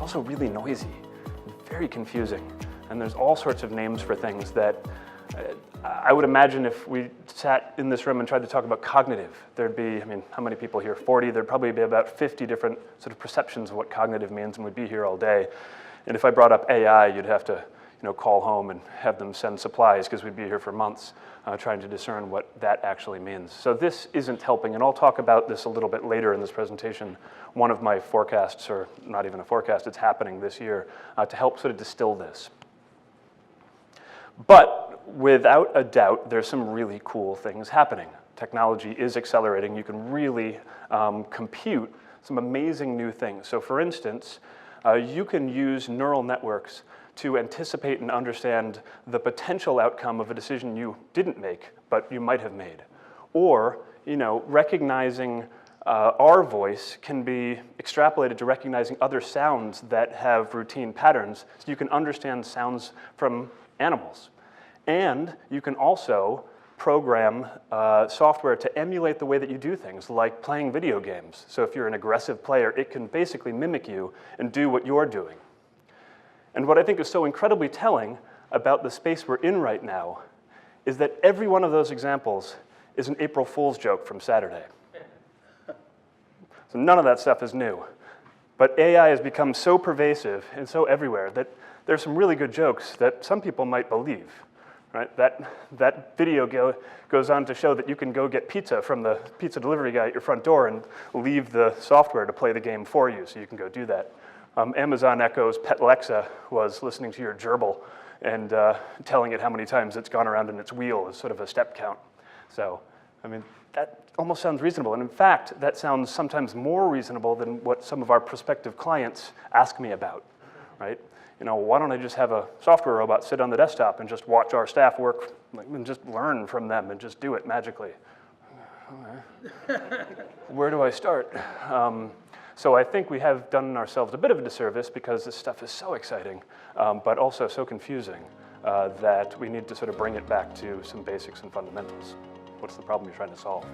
also really noisy, very confusing. And there's all sorts of names for things that I would imagine if we sat in this room and tried to talk about cognitive, there'd be, I mean, how many people here? 40? There'd probably be about 50 different sort of perceptions of what cognitive means, and we'd be here all day. And if I brought up AI, you'd have to call home and have them send supplies, because we'd be here for months trying to discern what that actually means. So this isn't helping, and I'll talk about this a little bit later in this presentation. One of my forecasts, or not even a forecast, it's happening this year, to help sort of distill this. But without a doubt, there's some really cool things happening. Technology is accelerating. You can really compute some amazing new things. So for instance, you can use neural networks to anticipate and understand the potential outcome of a decision you didn't make, but you might have made. Or, recognizing our voice can be extrapolated to recognizing other sounds that have routine patterns, so you can understand sounds from animals. And you can also program software to emulate the way that you do things, like playing video games. So if you're an aggressive player, it can basically mimic you and do what you're doing. And what I think is so incredibly telling about the space we're in right now is that every one of those examples is an April Fool's joke from Saturday. So none of that stuff is new. But AI has become so pervasive and so everywhere that there's some really good jokes that some people might believe. Right? That video goes on to show that you can go get pizza from the pizza delivery guy at your front door and leave the software to play the game for you, so you can go do that. Amazon Echo's pet Alexa was listening to your gerbil and telling it how many times it's gone around in its wheel as sort of a step count. So, I mean, that almost sounds reasonable. And in fact, that sounds sometimes more reasonable than what some of our prospective clients ask me about, right? Why don't I just have a software robot sit on the desktop and just watch our staff work and just learn from them and just do it magically? Where do I start? So I think we have done ourselves a bit of a disservice because this stuff is so exciting, but also so confusing that we need to sort of bring it back to some basics and fundamentals. What's the problem you're trying to solve?